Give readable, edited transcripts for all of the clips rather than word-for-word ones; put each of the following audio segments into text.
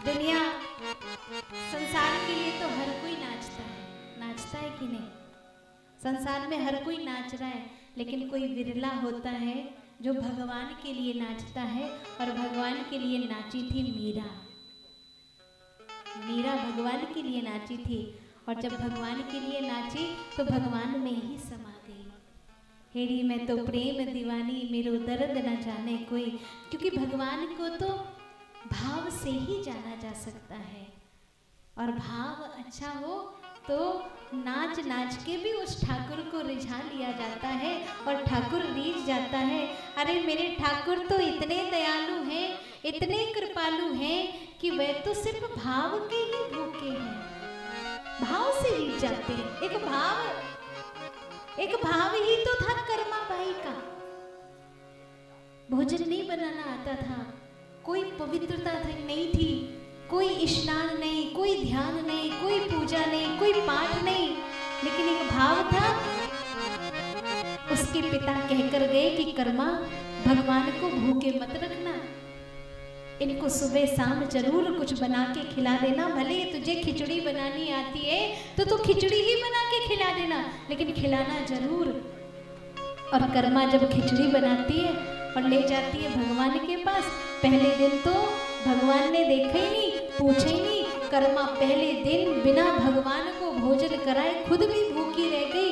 दुनिया संसार के लिए तो हर कोई नाचता है कि नहीं? संसार में हर कोई नाच रहा है, लेकिन कोई विरला होता है जो भगवान के लिए नाचता है। और भगवान के लिए नाची थी मीरा। मीरा भगवान के लिए नाची थी, और जब भगवान के लिए नाची तो भगवान में ही समा गई। हेरी मैं तो प्रेम दीवानी, मेरो दर्द न जाने कोई। क्योंकि भगवान को तो भाव से ही जाना जा सकता है, और भाव अच्छा हो तो नाच नाच के भी उस ठाकुर को रिझा लिया जाता है, और ठाकुर रीझ जाता है। अरे मेरे ठाकुर तो इतने दयालु हैं, इतने कृपालु हैं कि वे तो सिर्फ भाव के ही भूखे हैं, भाव से रीझ जाते हैं। एक भाव ही तो था कर्मा बाई का। भोजन नहीं बनाना आता था, कोई पवित्रता नहीं थी, कोई स्नान नहीं, कोई ध्यान नहीं, कोई पूजा नहीं, कोई पाठ नहीं, लेकिन एक भाव था। उसके पिता कहकर गए कि कर्मा भगवान को भूखे मत रखना, इनको सुबह शाम जरूर कुछ बना के खिला देना। भले तुझे खिचड़ी बनानी आती है तो तू खिचड़ी ही बना के खिला देना, लेकिन खिलाना जरूर। और कर्मा जब खिचड़ी बनाती है और ले जाती है भगवान के पास, पहले दिन तो भगवान ने देखा ही नहीं, पूछा ही नहीं। कर्मा पहले दिन बिना भगवान को भोजन कराए खुद भी भूखी रह गई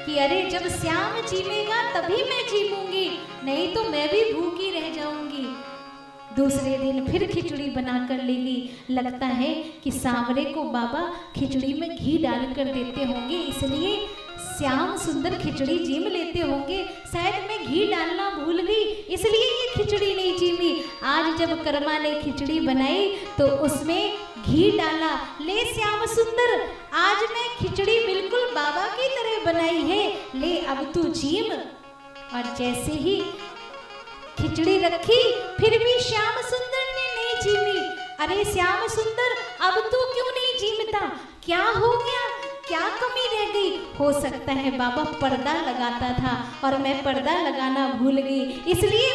कि अरे जब श्याम जीवेगा तभी मैं जीऊंगी, नहीं तो मैं भी भूखी रह जाऊंगी। दूसरे दिन फिर खिचड़ी बनाकर ले ली। लगता है कि सांवरे को बाबा खिचड़ी में घी डालकर देते होंगे, इसलिए श्याम सुंदर खिचड़ी जीम लेते होंगे। शायद मैं घी डालना भूल गई, इसलिए ये खिचड़ी नहीं जीमी। आज जब कर्मा ने खिचड़ी बनाई तो उसमें घी डाला। ले श्याम सुंदर, आज मैं खिचड़ी बिल्कुल बाबा की तरह बनाई है, ले अब तू जीम। और जैसे ही खिचड़ी रखी, फिर भी श्याम सुंदर ने नहीं जीमी। अरे श्याम सुंदर, अब तू क्यों नहीं जीमता? क्या हो गया? क्या कमी रह गई? हो सकता है बाबा पर्दा लगाता था और मैं पर्दा लगाना भूल गई, इसलिए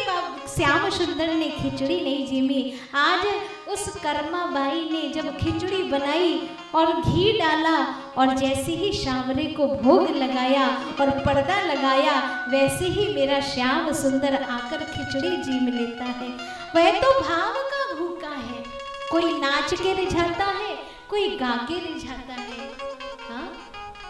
श्याम सुंदर ने खिचड़ी नहीं जीमी। आज उस कर्मा बाई ने जब खिचड़ी बनाई और घी डाला, और जैसे ही सांवरे को भोग लगाया और पर्दा लगाया, वैसे ही मेरा श्याम सुंदर आकर खिचड़ी जीम लेता है। वह तो भाव का भूखा है। कोई नाच के रिझाता है, कोई गा के रिझाता है, हाँ,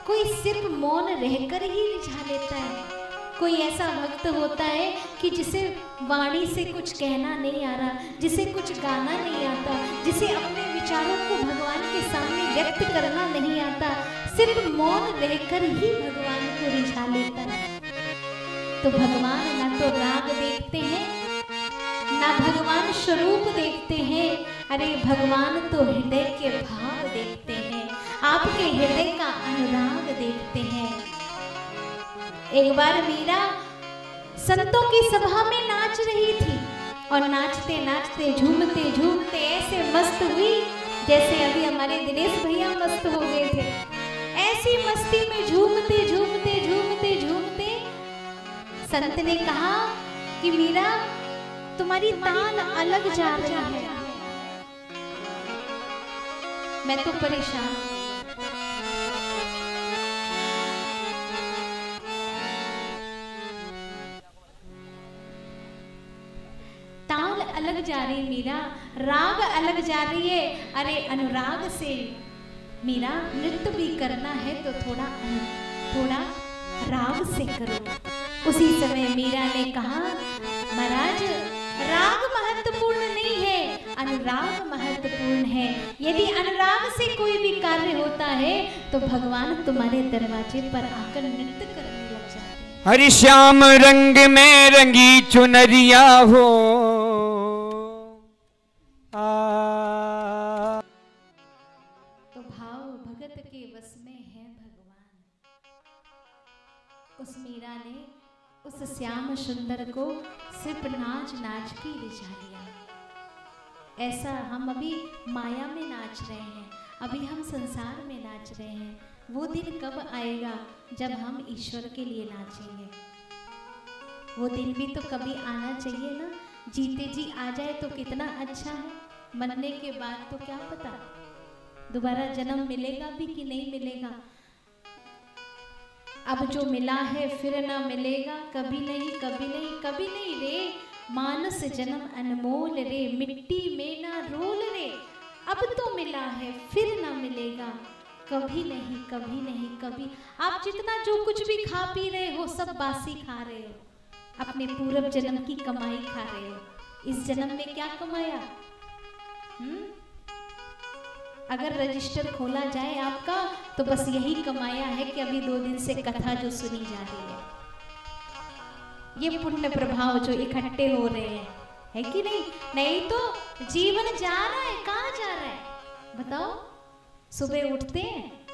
कोई सिर्फ मौन रहकर ही रिझा लेता है। कोई ऐसा भक्त होता है कि जिसे वाणी से कुछ कहना नहीं आ रहा, जिसे कुछ गाना नहीं आता, जिसे अपने विचारों को भगवान के सामने व्यक्त करना नहीं आता, सिर्फ मौन रहकर ही भगवान को रिझा लेता है। तो भगवान ना तो राग देखते हैं, ना भगवान स्वरूप देखते हैं। अरे भगवान तो हृदय के भाव देखते हैं, आपके हृदय का अनुराग देखते हैं। एक बार मीरा संतों की सभा में नाच रही थी, और नाचते नाचते झूमते झूमते ऐसे मस्त हुई जैसे अभी हमारे दिनेश भैया मस्त हो गए थे। ऐसी मस्ती में झूमते झूमते झूमते झूमते संत ने कहा कि मीरा तुम्हारी तान अलग जा रही है। मैं तो परेशान हूं। ताल अलग जा रही मीरा, राग अलग जा रही है। अरे अनुराग से मीरा नृत्य भी करना है तो थोड़ा राग से करो। उसी समय मीरा ने कहा महाराज राग महत्वपूर्ण नहीं है, अनुराग महत्वपूर्ण है। यदि अनुराग से कोई भी कार्य होता है तो भगवान तुम्हारे दरवाजे पर आकर नृत्य करने लग जाते हैं। हरि श्याम रंग में रंगी चुनरिया हो, तो भाव भगत के वश में है भगवान। उस मीरा ने उस श्याम सुंदर को सिर्फ नाच नाच के रिझा लिया। ऐसा हम अभी माया में नाच रहे हैं, अभी हम संसार में नाच रहे हैं। वो दिन कब आएगा जब हम ईश्वर के लिए नाचेंगे? वो दिन भी तो कभी आना चाहिए ना। जीते जी आ जाए तो कितना अच्छा है। मरने के बाद तो क्या पता दोबारा जन्म मिलेगा भी कि नहीं मिलेगा। अब जो मिला है फिर ना मिलेगा, कभी नहीं कभी नहीं कभी नहीं रे, मानस जन्म अनमोल रे, मिट्टी में ना रोल रे। अब तो मिला है फिर ना मिलेगा, कभी नहीं कभी नहीं कभी। आप जितना जो कुछ भी खा पी रहे हो सब बासी खा रहे हो, अपने पूर्व जन्म की कमाई खा रहे हो। इस जन्म में क्या कमाया? अगर रजिस्टर खोला जाए आपका तो बस यही कमाया है कि अभी 2 दिन से कथा जो सुनी जा रही है, ये पुण्य प्रभाव जो इकट्ठे हो रहे हैं, है कि नहीं? नहीं तो जीवन जा रहा है, कहाँ जा रहा है बताओ? सुबह उठते हैं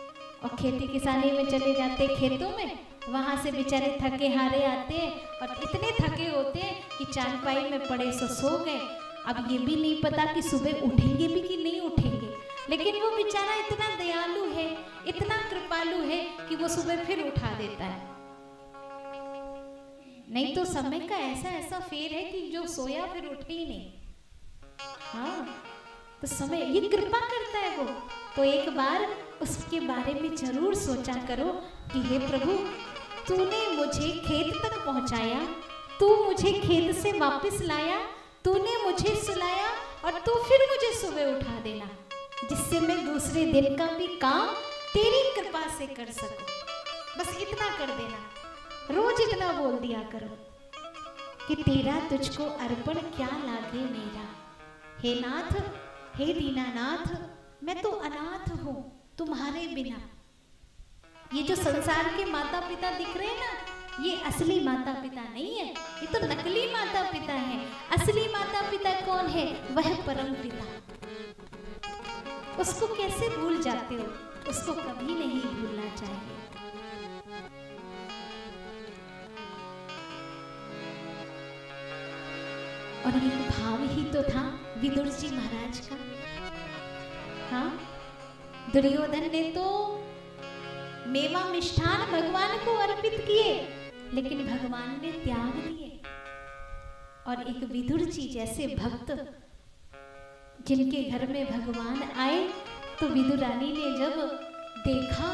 और खेती किसानी में चले जाते हैं खेतों में, वहां से बेचारे थके हारे आते हैं और इतने थके होते हैं कि चारपाई में पड़े सो गए। अब ये भी नहीं पता कि सुबह उठेंगे भी कि नहीं उठेंगे, लेकिन वो बेचारा इतना दयालु है, इतना कृपालु है कि वो सुबह फिर उठा देता है। नहीं तो समय का ऐसा ऐसा फेर है कि जो सोया फिर उठे ही नहीं। हाँ, तो समय ये कृपा करता है वो। तो एक बार उसके बारे में जरूर सोचा करो कि हे प्रभु, तूने मुझे खेत तक पहुंचाया, तू मुझे खेत से वापस लाया, तूने मुझे सुलाया और तू फिर मुझे सुबह उठा देना, जिससे मैं दूसरे दिन का भी काम तेरी कृपा से कर सकूं। बस इतना कर देना, रोज इतना बोल दिया करो कि तेरा तुझको अर्पण क्या लागे मेरा। हे नाथ, हे दीनानाथ, मैं तो अनाथ हूँ तुम्हारे बिना। ये जो संसार के माता पिता दिख रहे हैं ना, ये असली माता पिता नहीं है, ये तो नकली माता पिता है। असली माता पिता कौन है? वह परम पिता। उसको कैसे भूल जाते हो? उसको कभी नहीं भूलना चाहिए। और ये भाव ही तो था विदुर जी महाराज का। हाँ, दुर्योधन ने तो मेवा मिष्ठान भगवान को अर्पित किए, लेकिन भगवान ने त्याग दिए। और एक विदुर जी जैसे भक्त जिनके घर में भगवान आए, तो विदुर रानी ने जब देखा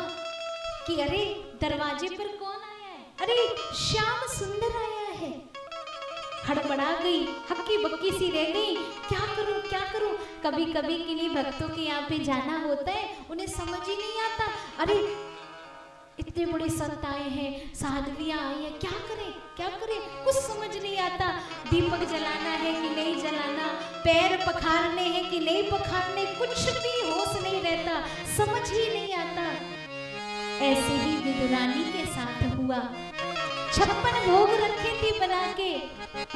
कि अरे दरवाजे पर कौन आया है, अरे श्याम सुंदर आया है, हड़बड़ा गई, हक्की बक्की सी रह गई, क्या करूं क्या करूं। कभी कभी किन्हीं भक्तों के यहाँ पे जाना होता है, उन्हें समझ ही नहीं आता, अरे इतने बड़े संत आए हैं, साधवियां आई हैं, क्या करें क्या करें, कुछ समझ नहीं आता। दीपक जलाना है कि नहीं जलाना, पैर पखारने हैं कि नहीं पखारने, कुछ भी होश नहीं रहता, समझ ही नहीं आता। ऐसे ही विदुरानी के साथ हुआ। 56 भोग रखे थे बना के,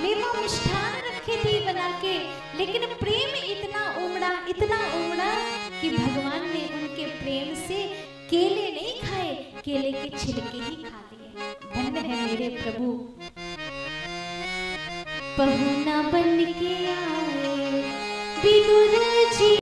मेवा मिष्ठान रखे थे बना के, लेकिन प्रेम इतना उमड़ा कि भगवान ने उनके प्रेम से केले नहीं खाए, केले के छिलके ही खा लिए। धन्य है मेरे प्रभु। पहुना बन के आए विदुर